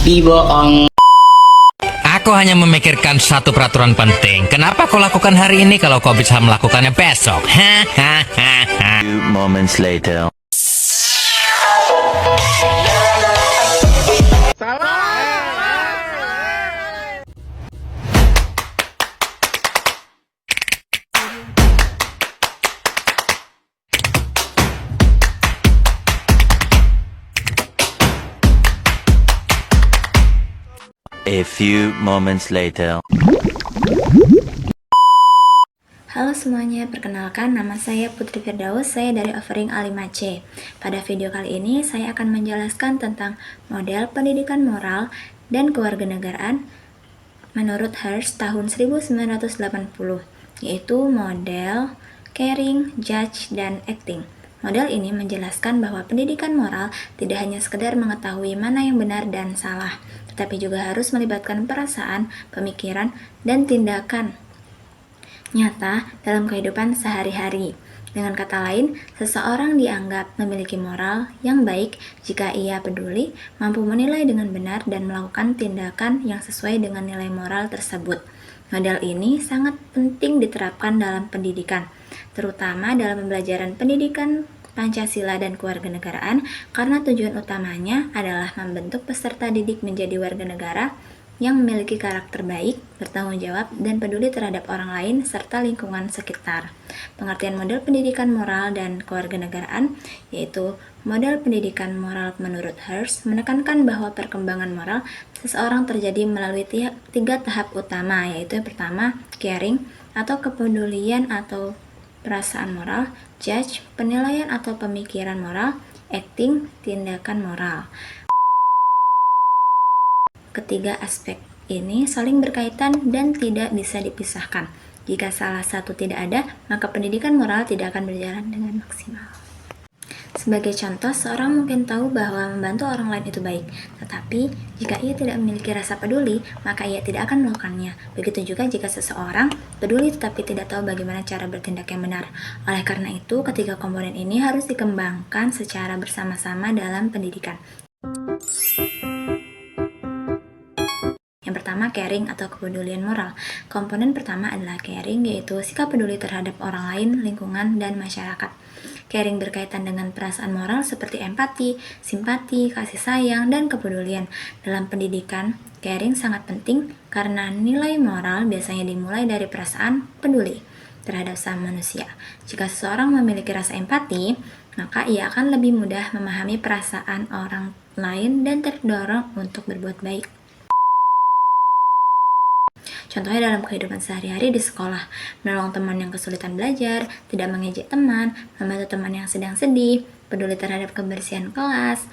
Iboong. Aku hanya memikirkan satu peraturan penting. Kenapa kau lakukan hari ini kalau kau bisa melakukannya besok? Hahaha. Few moments later. A few moments later. Halo semuanya, perkenalkan nama saya Putri Firdaus, saya dari Offering A5C. Pada video kali ini saya akan menjelaskan tentang model pendidikan moral dan kewarganegaraan menurut Hearst tahun 1980, yaitu model caring, judge, dan acting. Model ini menjelaskan bahwa pendidikan moral tidak hanya sekedar mengetahui mana yang benar dan salah, tetapi juga harus melibatkan perasaan, pemikiran, dan tindakan nyata dalam kehidupan sehari-hari. Dengan kata lain, seseorang dianggap memiliki moral yang baik jika ia peduli, mampu menilai dengan benar, dan melakukan tindakan yang sesuai dengan nilai moral tersebut. Model ini sangat penting diterapkan dalam pendidikan, terutama dalam pembelajaran pendidikan Pancasila dan kewarganegaraan, karena tujuan utamanya adalah membentuk peserta didik menjadi warga negara yang memiliki karakter baik, bertanggung jawab, dan peduli terhadap orang lain serta lingkungan sekitar. Pengertian model pendidikan moral dan kewarganegaraan, yaitu model pendidikan moral menurut Hearst, menekankan bahwa perkembangan moral seseorang terjadi melalui tiga tahap utama, yaitu yang pertama, caring atau kepedulian atau perasaan moral, judge, penilaian atau pemikiran moral, acting, tindakan moral. Ketiga aspek ini saling berkaitan dan tidak bisa dipisahkan. Jika salah satu tidak ada, maka pendidikan moral tidak akan berjalan dengan maksimal. Sebagai contoh, seorang mungkin tahu bahwa membantu orang lain itu baik, tetapi jika ia tidak memiliki rasa peduli, maka ia tidak akan melakukannya. Begitu juga jika seseorang peduli tetapi tidak tahu bagaimana cara bertindak yang benar. Oleh karena itu, ketiga komponen ini harus dikembangkan secara bersama-sama dalam pendidikan. Yang pertama, caring atau kepedulian moral. Komponen pertama adalah caring, yaitu sikap peduli terhadap orang lain, lingkungan, dan masyarakat. Caring berkaitan dengan perasaan moral seperti empati, simpati, kasih sayang, dan kepedulian. Dalam pendidikan, caring sangat penting karena nilai moral biasanya dimulai dari perasaan peduli terhadap sama manusia. Jika seseorang memiliki rasa empati, maka ia akan lebih mudah memahami perasaan orang lain dan terdorong untuk berbuat baik. Contohnya dalam kehidupan sehari-hari di sekolah, menolong teman yang kesulitan belajar, tidak mengejek teman, membantu teman yang sedang sedih, peduli terhadap kebersihan kelas,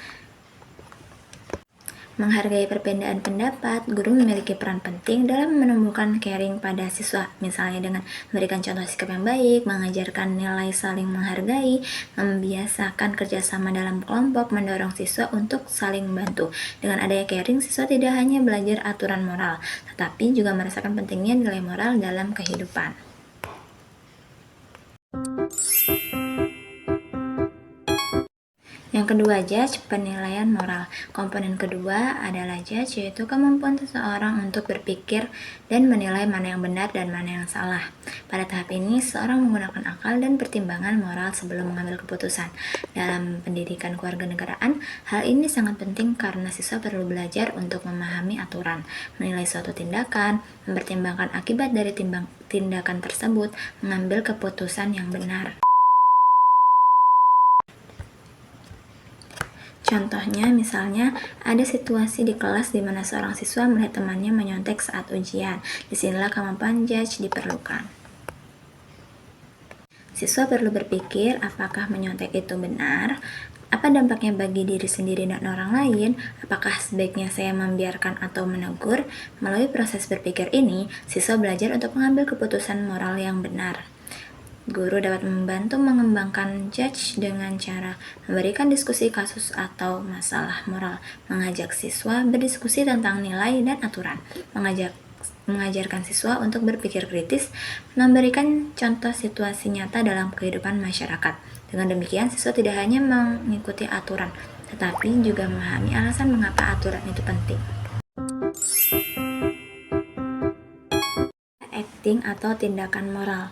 menghargai perbedaan pendapat. Guru memiliki peran penting dalam menumbuhkan caring pada siswa, misalnya dengan memberikan contoh sikap yang baik, mengajarkan nilai saling menghargai, membiasakan kerjasama dalam kelompok, mendorong siswa untuk saling membantu. Dengan adanya caring, siswa tidak hanya belajar aturan moral, tetapi juga merasakan pentingnya nilai moral dalam kehidupan. Yang kedua, judge, penilaian moral. Komponen kedua adalah judge, yaitu kemampuan seseorang untuk berpikir dan menilai mana yang benar dan mana yang salah. Pada tahap ini, seseorang menggunakan akal dan pertimbangan moral sebelum mengambil keputusan. Dalam pendidikan kewarganegaraan, hal ini sangat penting karena siswa perlu belajar untuk memahami aturan, menilai suatu tindakan, mempertimbangkan akibat dari tindakan tersebut, mengambil keputusan yang benar. Contohnya, misalnya ada situasi di kelas di mana seorang siswa melihat temannya menyontek saat ujian. Disinilah kemampuan judge diperlukan. Siswa perlu berpikir apakah menyontek itu benar, apa dampaknya bagi diri sendiri dan orang lain, apakah sebaiknya saya membiarkan atau menegur. Melalui proses berpikir ini, siswa belajar untuk mengambil keputusan moral yang benar. Guru dapat membantu mengembangkan judge dengan cara memberikan diskusi kasus atau masalah moral, mengajak siswa berdiskusi tentang nilai dan aturan, mengajarkan siswa untuk berpikir kritis, memberikan contoh situasi nyata dalam kehidupan masyarakat. Dengan demikian, siswa tidak hanya mengikuti aturan, tetapi juga memahami alasan mengapa aturan itu penting. acting atau tindakan moral.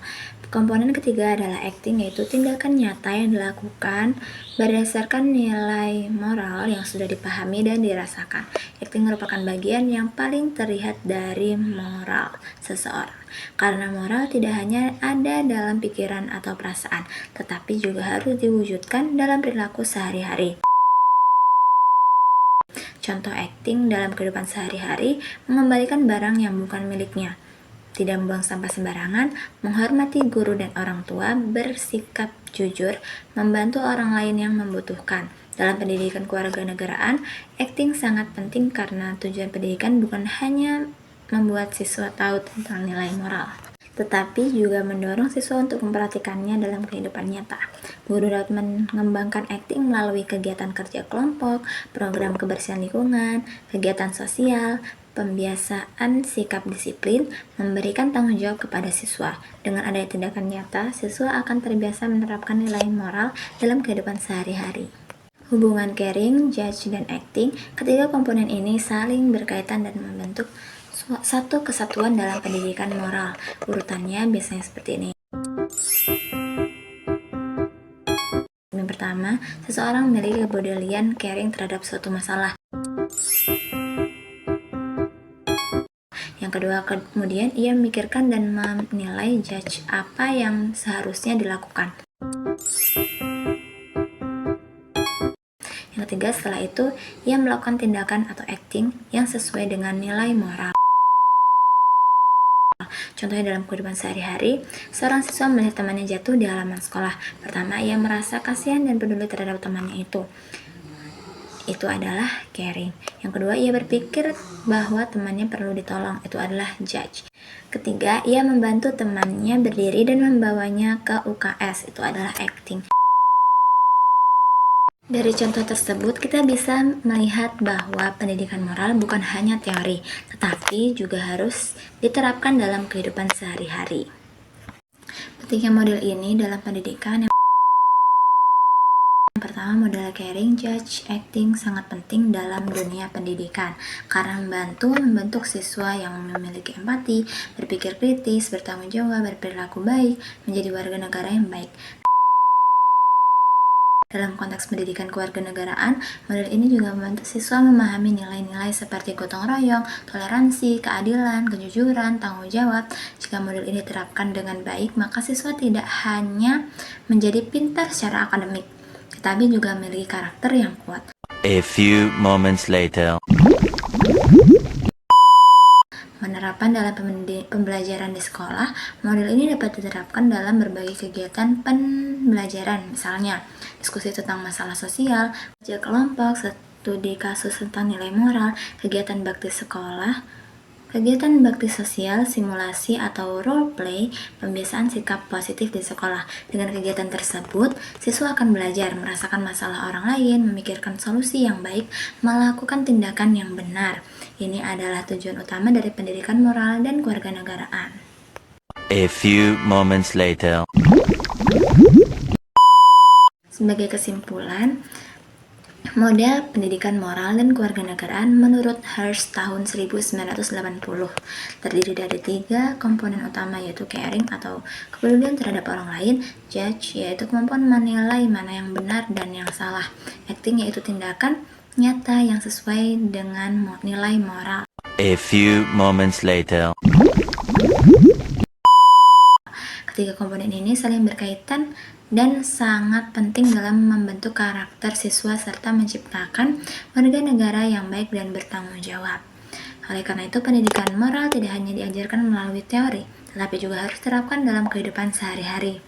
Komponen ketiga adalah acting, yaitu tindakan nyata yang dilakukan berdasarkan nilai moral yang sudah dipahami dan dirasakan. Acting merupakan bagian yang paling terlihat dari moral seseorang, karena moral tidak hanya ada dalam pikiran atau perasaan, tetapi juga harus diwujudkan dalam perilaku sehari-hari. Contoh acting dalam kehidupan sehari-hari: mengembalikan barang yang bukan miliknya, tidak membuang sampah sembarangan, menghormati guru dan orang tua, bersikap jujur, membantu orang lain yang membutuhkan. Dalam pendidikan kewarganegaraan, acting sangat penting karena tujuan pendidikan bukan hanya membuat siswa tahu tentang nilai moral, tetapi juga mendorong siswa untuk memperhatikannya dalam kehidupan nyata. Guru dapat mengembangkan acting melalui kegiatan kerja kelompok, program kebersihan lingkungan, kegiatan sosial, pembiasaan sikap disiplin, memberikan tanggung jawab kepada siswa. Dengan adanya tindakan nyata, siswa akan terbiasa menerapkan nilai moral dalam kehidupan sehari-hari. Hubungan caring, judge, dan acting, ketiga komponen ini saling berkaitan dan membentuk satu kesatuan dalam pendidikan moral. Urutannya biasanya seperti ini. Yang pertama, seseorang memiliki kepedulian caring terhadap suatu masalah. Yang kedua, kemudian ia memikirkan dan menilai judge apa yang seharusnya dilakukan. Yang ketiga, setelah itu ia melakukan tindakan atau acting yang sesuai dengan nilai moral. Contohnya dalam kehidupan sehari-hari, seorang siswa melihat temannya jatuh di halaman sekolah. Pertama, ia merasa kasihan dan peduli terhadap temannya itu. Itu adalah caring. Yang kedua, ia berpikir bahwa temannya perlu ditolong. Itu adalah judge. Ketiga, ia membantu temannya berdiri dan membawanya ke UKS. Itu adalah acting. Dari contoh tersebut, kita bisa melihat bahwa pendidikan moral bukan hanya teori, tetapi juga harus diterapkan dalam kehidupan sehari-hari. Pentingnya model ini dalam pendidikan: yang pertama, model caring, judge, acting sangat penting dalam dunia pendidikan karena membentuk siswa yang memiliki empati, berpikir kritis, bertanggung jawab, berperilaku baik, menjadi warga negara yang baik. Dalam konteks pendidikan kewarganegaraan, model ini juga membantu siswa memahami nilai-nilai seperti gotong royong, toleransi, keadilan, kejujuran, tanggung jawab. Jika model ini diterapkan dengan baik, maka siswa tidak hanya menjadi pintar secara akademik, tetapi juga memiliki karakter yang kuat. A few moments later. Penerapan dalam pembelajaran di sekolah, model ini dapat diterapkan dalam berbagai kegiatan pembelajaran, misalnya diskusi tentang masalah sosial, kerja kelompok, studi kasus tentang nilai moral, kegiatan bakti sekolah, kegiatan bakti sosial, simulasi atau role play, pembiasaan sikap positif di sekolah. Dengan kegiatan tersebut, siswa akan belajar merasakan masalah orang lain, memikirkan solusi yang baik, melakukan tindakan yang benar. Ini adalah tujuan utama dari pendidikan moral dan kewarganegaraan. A few moments later. Sebagai kesimpulan, model pendidikan moral dan kewarganegaraan menurut Hearst tahun 1980 terdiri dari 3 komponen utama, yaitu caring atau kepedulian terhadap orang lain, judge yaitu kemampuan menilai mana yang benar dan yang salah, acting yaitu tindakan nyata yang sesuai dengan nilai moral. A few moments later. Ketiga komponen ini saling berkaitan dan sangat penting dalam membentuk karakter siswa serta menciptakan warga negara yang baik dan bertanggung jawab. Oleh karena itu, pendidikan moral tidak hanya diajarkan melalui teori, tetapi juga harus diterapkan dalam kehidupan sehari-hari,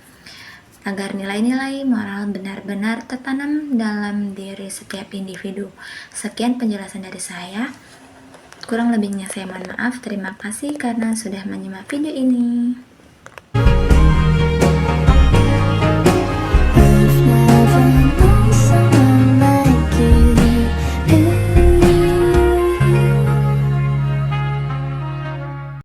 agar nilai-nilai moral benar-benar tertanam dalam diri setiap individu. Sekian penjelasan dari saya. Kurang lebihnya saya mohon maaf. Terima kasih karena sudah menyimak video ini.